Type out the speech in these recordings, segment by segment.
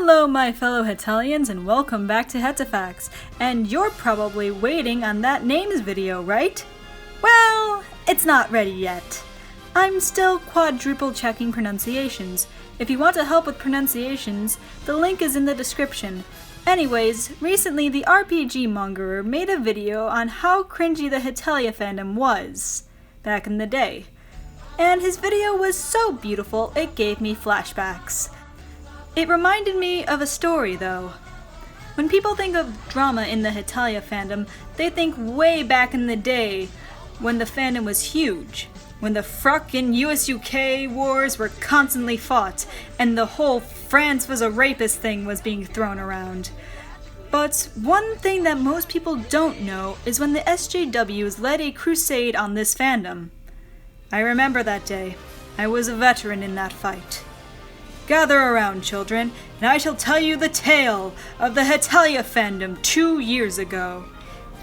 Hello my fellow Hetalians and welcome back to Hetafacts, and you're probably waiting on that names video, right? Well, it's not ready yet. I'm still quadruple checking pronunciations. If you want to help with pronunciations, the link is in the description. Anyways, recently the RPG Mongerer made a video on how cringy the Hetalia fandom was back in the day. And his video was so beautiful it gave me flashbacks. It reminded me of a story, though. When people think of drama in the Hetalia fandom, they think way back in the day when the fandom was huge, when the frickin' US-UK wars were constantly fought, and the whole France was a rapist thing was being thrown around. But one thing that most people don't know is when the SJWs led a crusade on this fandom. I remember that day. I was a veteran in that fight. Gather around, children, and I shall tell you the tale of the Hetalia fandom 2 years ago.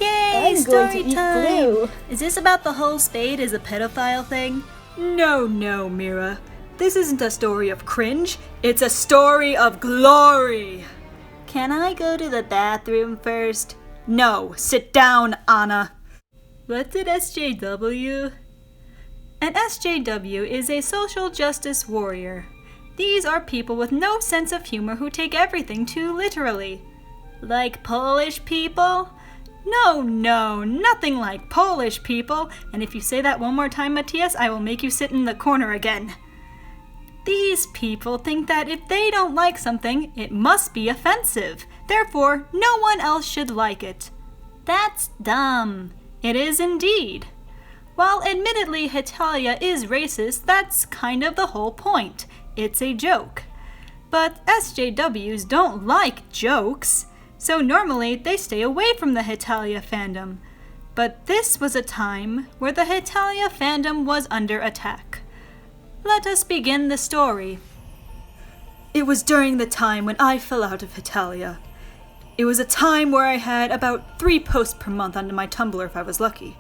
Yay, story time! Is this about the whole Spade is a pedophile thing? No, Mira. This isn't a story of cringe, it's a story of glory! Can I go to the bathroom first? No, sit down, Anna. What's an SJW? An SJW is a social justice warrior. These are people with no sense of humor who take everything too literally. Like Polish people? No, nothing like Polish people, and if you say that one more time, Matthias, I will make you sit in the corner again. These people think that if they don't like something, it must be offensive. Therefore, no one else should like it. That's dumb. It is indeed. While admittedly Hetalia is racist, that's kind of the whole point. It's a joke. But SJWs don't like jokes, so normally they stay away from the Hetalia fandom. But this was a time where the Hetalia fandom was under attack. Let us begin the story. It was during the time when I fell out of Hetalia. It was a time where I had about 3 posts per month onto my Tumblr if I was lucky.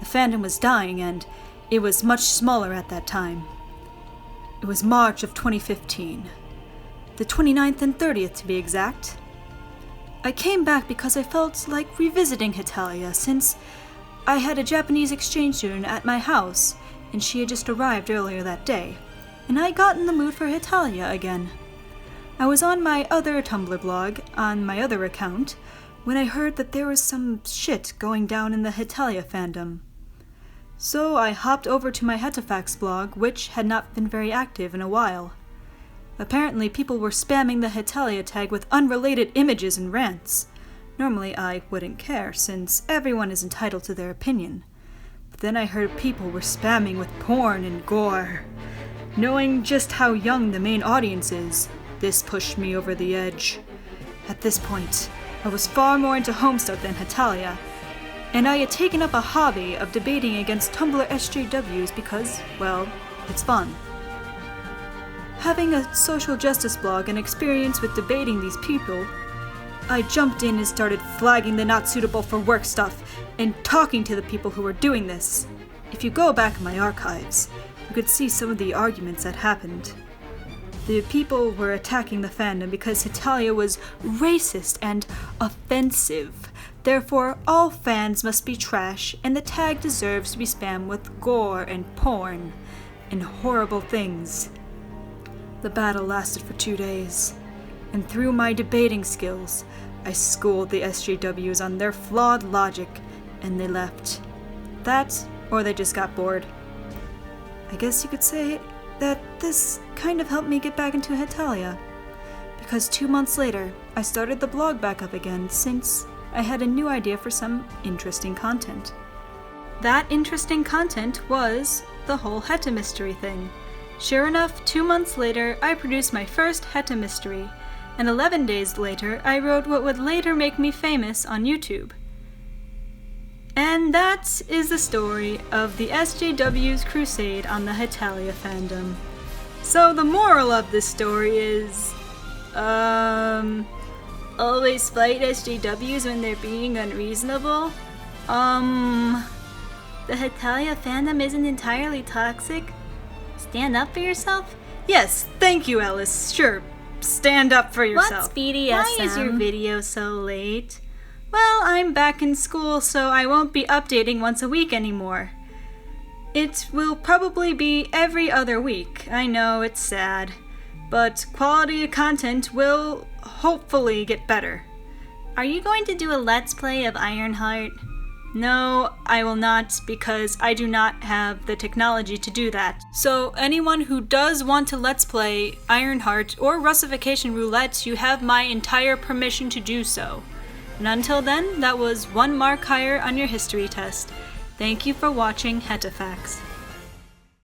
The fandom was dying and it was much smaller at that time. It was March of 2015. The 29th and 30th to be exact. I came back because I felt like revisiting Hetalia since I had a Japanese exchange student at my house and she had just arrived earlier that day, and I got in the mood for Hetalia again. I was on my other Tumblr blog, on my other account, when I heard that there was some shit going down in the Hetalia fandom. So I hopped over to my Hetafacts blog, which had not been very active in a while. Apparently people were spamming the Hetalia tag with unrelated images and rants. Normally I wouldn't care, since everyone is entitled to their opinion. But then I heard people were spamming with porn and gore. Knowing just how young the main audience is, this pushed me over the edge. At this point, I was far more into Homestuck than Hetalia, and I had taken up a hobby of debating against Tumblr SJWs because, well, it's fun. Having a social justice blog and experience with debating these people, I jumped in and started flagging the not suitable for work stuff and talking to the people who were doing this. If you go back in my archives, you could see some of the arguments that happened. The people were attacking the fandom because Hetalia was racist and offensive. Therefore, all fans must be trash, and the tag deserves to be spammed with gore and porn and horrible things. The battle lasted for 2 days, and through my debating skills, I schooled the SJWs on their flawed logic, and they left. That, or they just got bored. I guess you could say that this kind of helped me get back into Hetalia, because 2 months later, I started the blog back up again since I had a new idea for some interesting content. That interesting content was the whole Heta mystery thing. Sure enough, 2 months later, I produced my first Heta mystery, and 11 days later, I wrote what would later make me famous on YouTube. And that is the story of the SJW's crusade on the Hetalia fandom. So the moral of this story is, always fight SJWs when they're being unreasonable? The Hetalia fandom isn't entirely toxic? Stand up for yourself? Yes, thank you, Alice, sure. stand up for yourself. What's BDSM? Why is your video so late? Well, I'm back in school, so I won't be updating once a week anymore. It will probably be every other week. I know, it's sad. But quality of content will hopefully get better. Are you going to do a Let's Play of Ironheart? No, I will not, because I do not have the technology to do that. So anyone who does want to Let's Play Ironheart or Russification Roulette, you have my entire permission to do so. And until then, that was 1 mark higher on your history test. Thank you for watching Hetafacts.